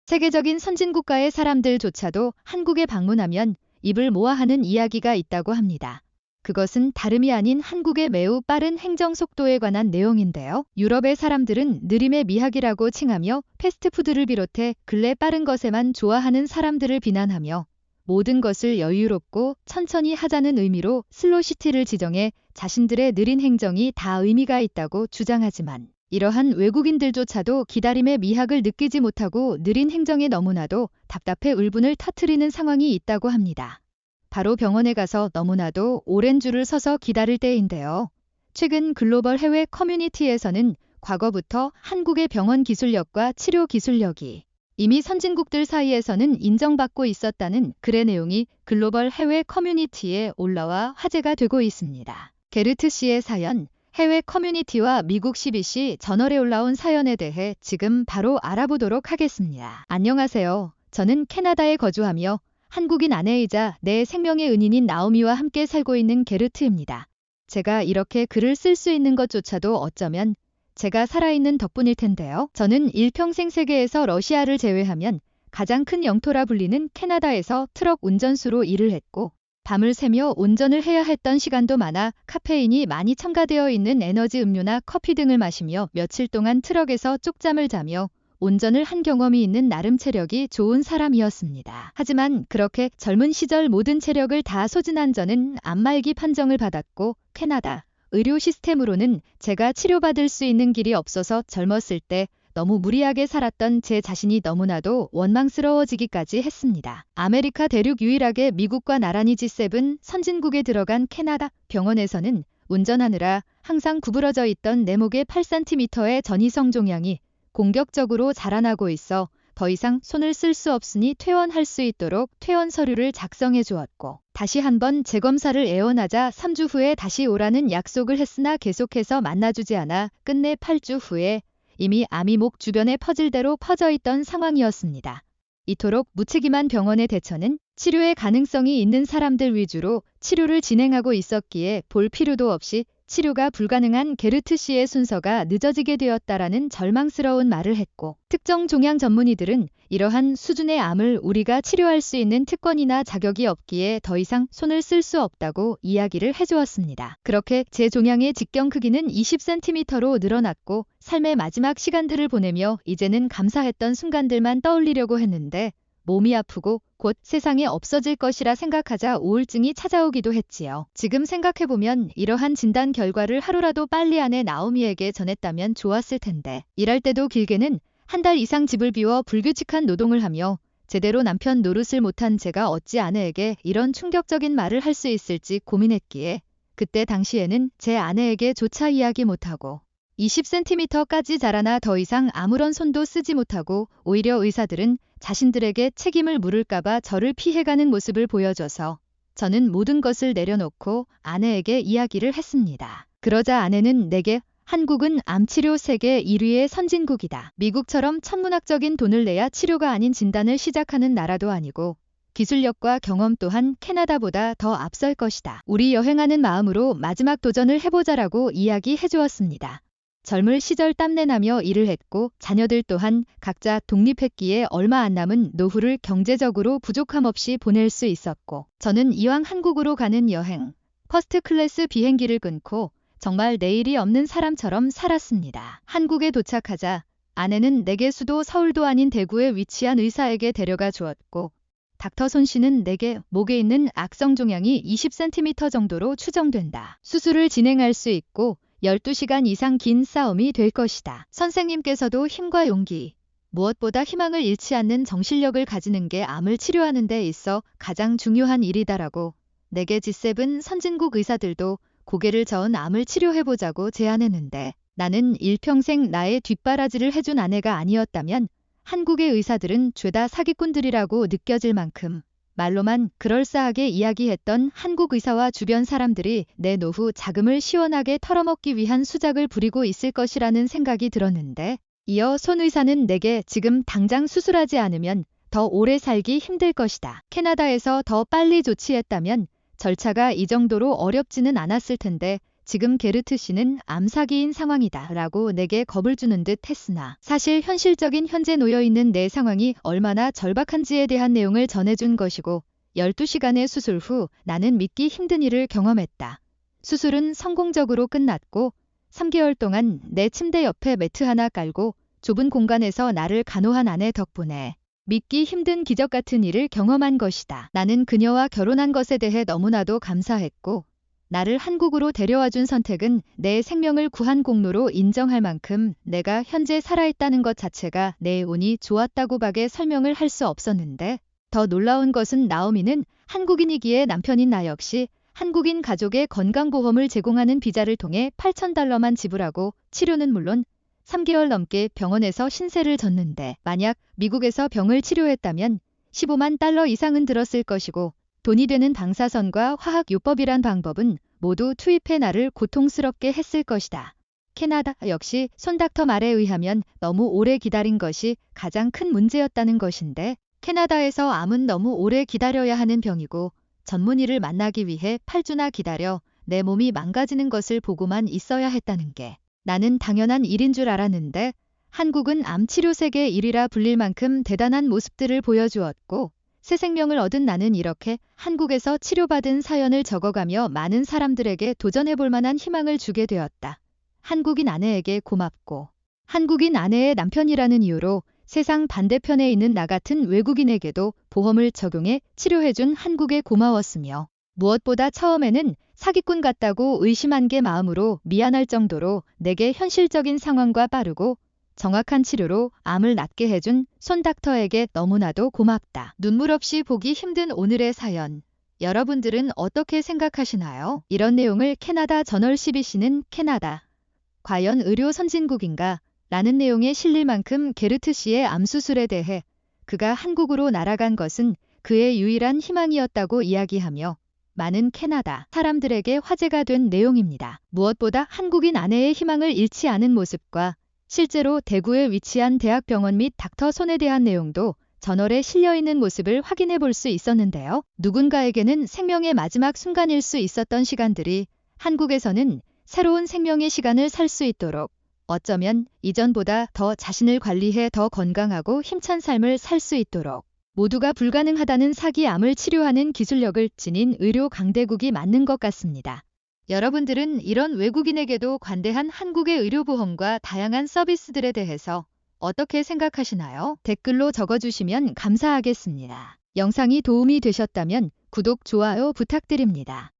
세계적인 선진국가의 사람들조차도 한국에 방문하면 입을 모아 하는 이야기가 있다고 합니다. 그것은 다름이 아닌 한국의 매우 빠른 행정 속도에 관한 내용인데요. 유럽의 사람들은 느림의 미학이라고 칭하며 패스트푸드를 비롯해 근래 빠른 것에만 좋아하는 사람들을 비난하며 모든 것을 여유롭고 천천히 하자는 의미로 슬로시티를 지정해 자신들의 느린 행정이 다 의미가 있다고 주장하지만 이러한 외국인들조차도 기다림의 미학을 느끼지 못하고 느린 행정에 너무나도 답답해 울분을 터뜨리는 상황이 있다고 합니다. 바로 병원에 가서 너무나도 오랜 줄을 서서 기다릴 때인데요. 최근 글로벌 해외 커뮤니티에서는 과거부터 한국의 병원 기술력과 치료 기술력이 이미 선진국들 사이에서는 인정받고 있었다는 글의 내용이 글로벌 해외 커뮤니티에 올라와 화제가 되고 있습니다. 게르트 씨의 사연, 해외 커뮤니티와 미국 CBC 저널에 올라온 사연에 대해 지금 바로 알아보도록 하겠습니다. 안녕하세요. 저는 캐나다에 거주하며 한국인 아내이자 내 생명의 은인인 나오미와 함께 살고 있는 게르트입니다. 제가 이렇게 글을 쓸 수 있는 것조차도 어쩌면 제가 살아있는 덕분일 텐데요. 저는 일평생 세계에서 러시아를 제외하면 가장 큰 영토라 불리는 캐나다에서 트럭 운전수로 일을 했고 밤을 새며 운전을 해야 했던 시간도 많아 카페인이 많이 첨가되어 있는 에너지 음료나 커피 등을 마시며 며칠 동안 트럭에서 쪽잠을 자며 운전을 한 경험이 있는 나름 체력이 좋은 사람이었습니다. 하지만 그렇게 젊은 시절 모든 체력을 다 소진한 저는 안말기 판정을 받았고 캐나다 의료 시스템으로는 제가 치료받을 수 있는 길이 없어서 젊었을 때 너무 무리하게 살았던 제 자신이 너무나도 원망스러워지기까지 했습니다. 아메리카 대륙 유일하게 미국과 나란히 G7 선진국에 들어간 캐나다 병원에서는 운전하느라 항상 구부러져 있던 내 목의 8cm의 전이성 종양이 공격적으로 자라나고 있어 더 이상 손을 쓸 수 없으니 퇴원할 수 있도록 퇴원 서류를 작성해 주었고 다시 한번 재검사를 애원하자 3주 후에 다시 오라는 약속을 했으나 계속해서 만나주지 않아 끝내 8주 후에 이미 암이 목 주변에 퍼질대로 퍼져 있던 상황이었습니다. 이토록 무책임한 병원의 대처는 치료의 가능성이 있는 사람들 위주로 치료를 진행하고 있었기에 볼 필요도 없이 치료가 불가능한 게르트 씨의 순서가 늦어지게 되었다라는 절망스러운 말을 했고 특정 종양 전문의들은 이러한 수준의 암을 우리가 치료할 수 있는 특권이나 자격이 없기에 더 이상 손을 쓸 수 없다고 이야기를 해주었습니다. 그렇게 제 종양의 직경 크기는 20cm로 늘어났고 삶의 마지막 시간들을 보내며 이제는 감사했던 순간들만 떠올리려고 했는데 몸이 아프고 곧 세상에 없어질 것이라 생각하자 우울증이 찾아오기도 했지요. 지금 생각해보면 이러한 진단 결과를 하루라도 빨리 아내 나오미에게 전했다면 좋았을 텐데 일할 때도 길게는 한 달 이상 집을 비워 불규칙한 노동을 하며 제대로 남편 노릇을 못한 제가 어찌 아내에게 이런 충격적인 말을 할 수 있을지 고민했기에 그때 당시에는 제 아내에게 조차 이야기 못하고 20cm까지 자라나 더 이상 아무런 손도 쓰지 못하고 오히려 의사들은 자신들에게 책임을 물을까봐 저를 피해가는 모습을 보여줘서 저는 모든 것을 내려놓고 아내에게 이야기를 했습니다. 그러자 아내는 내게 한국은 암치료 세계 1위의 선진국이다. 미국처럼 천문학적인 돈을 내야 치료가 아닌 진단을 시작하는 나라도 아니고 기술력과 경험 또한 캐나다보다 더 앞설 것이다. 우리 여행하는 마음으로 마지막 도전을 해보자라고 이야기해 주었습니다. 젊을 시절 땀내나며 일을 했고 자녀들 또한 각자 독립했기에 얼마 안 남은 노후를 경제적으로 부족함 없이 보낼 수 있었고 저는 이왕 한국으로 가는 여행, 퍼스트 클래스 비행기를 끊고 정말 내일이 없는 사람처럼 살았습니다. 한국에 도착하자 아내는 내게 수도 서울도 아닌 대구에 위치한 의사에게 데려가 주었고 닥터 손 씨는 내게 목에 있는 악성 종양이 20cm 정도로 추정된다. 수술을 진행할 수 있고 12시간 이상 긴 싸움이 될 것이다. 선생님께서도 힘과 용기, 무엇보다 희망을 잃지 않는 정신력을 가지는 게 암을 치료하는 데 있어 가장 중요한 일이다라고 내게 G7 선진국 의사들도 고개를 저은 암을 치료해보자고 제안했는데 나는 일평생 나의 뒷바라지를 해준 아내가 아니었다면 한국의 의사들은 죄다 사기꾼들이라고 느껴질 만큼 말로만 그럴싸하게 이야기했던 한국 의사와 주변 사람들이 내 노후 자금을 시원하게 털어먹기 위한 수작을 부리고 있을 것이라는 생각이 들었는데 이어 손 의사는 내게 지금 당장 수술하지 않으면 더 오래 살기 힘들 것이다. 캐나다에서 더 빨리 조치했다면 절차가 이 정도로 어렵지는 않았을 텐데 지금 게르트 씨는 암 사기인 상황이다 라고 내게 겁을 주는 듯 했으나 사실 현실적인 현재 놓여있는 내 상황이 얼마나 절박한지에 대한 내용을 전해준 것이고 12시간의 수술 후 나는 믿기 힘든 일을 경험했다. 수술은 성공적으로 끝났고 3개월 동안 내 침대 옆에 매트 하나 깔고 좁은 공간에서 나를 간호한 아내 덕분에 믿기 힘든 기적 같은 일을 경험한 것이다. 나는 그녀와 결혼한 것에 대해 너무나도 감사했고 나를 한국으로 데려와준 선택은 내 생명을 구한 공로로 인정할 만큼 내가 현재 살아있다는 것 자체가 내 운이 좋았다고밖에 설명을 할 수 없었는데 더 놀라운 것은 나오미는 한국인이기에 남편인 나 역시 한국인 가족의 건강보험을 제공하는 비자를 통해 $8,000만 지불하고 치료는 물론 3개월 넘게 병원에서 신세를 졌는데 만약 미국에서 병을 치료했다면 $15만 이상은 들었을 것이고 돈이 되는 방사선과 화학요법이란 방법은 모두 투입해 나를 고통스럽게 했을 것이다. 캐나다 역시 손 닥터 말에 의하면 너무 오래 기다린 것이 가장 큰 문제였다는 것인데 캐나다에서 암은 너무 오래 기다려야 하는 병이고 전문의를 만나기 위해 8주나 기다려 내 몸이 망가지는 것을 보고만 있어야 했다는 게 나는 당연한 일인 줄 알았는데 한국은 암 치료 세계 1위라 불릴 만큼 대단한 모습들을 보여주었고 새 생명을 얻은 나는 이렇게 한국에서 치료받은 사연을 적어가며 많은 사람들에게 도전해볼 만한 희망을 주게 되었다. 한국인 아내에게 고맙고 한국인 아내의 남편이라는 이유로 세상 반대편에 있는 나 같은 외국인에게도 보험을 적용해 치료해준 한국에 고마웠으며 무엇보다 처음에는 사기꾼 같다고 의심한 게 마음으로 미안할 정도로 내게 현실적인 상황과 빠르고 정확한 치료로 암을 낫게 해준 손 닥터에게 너무나도 고맙다. 눈물 없이 보기 힘든 오늘의 사연. 여러분들은 어떻게 생각하시나요? 이런 내용을 캐나다 저널 CBC는 캐나다 과연 의료 선진국인가? 라는 내용에 실릴 만큼 게르트 씨의 암수술에 대해 그가 한국으로 날아간 것은 그의 유일한 희망이었다고 이야기하며 많은 캐나다 사람들에게 화제가 된 내용입니다. 무엇보다 한국인 아내의 희망을 잃지 않은 모습과 실제로 대구에 위치한 대학병원 및 닥터 손에 대한 내용도 저널에 실려있는 모습을 확인해 볼 수 있었는데요. 누군가에게는 생명의 마지막 순간일 수 있었던 시간들이 한국에서는 새로운 생명의 시간을 살 수 있도록 어쩌면 이전보다 더 자신을 관리해 더 건강하고 힘찬 삶을 살 수 있도록 모두가 불가능하다는 사기 암을 치료하는 기술력을 지닌 의료 강대국이 맞는 것 같습니다. 여러분들은 이런 외국인에게도 관대한 한국의 의료보험과 다양한 서비스들에 대해서 어떻게 생각하시나요? 댓글로 적어주시면 감사하겠습니다. 영상이 도움이 되셨다면 구독, 좋아요 부탁드립니다.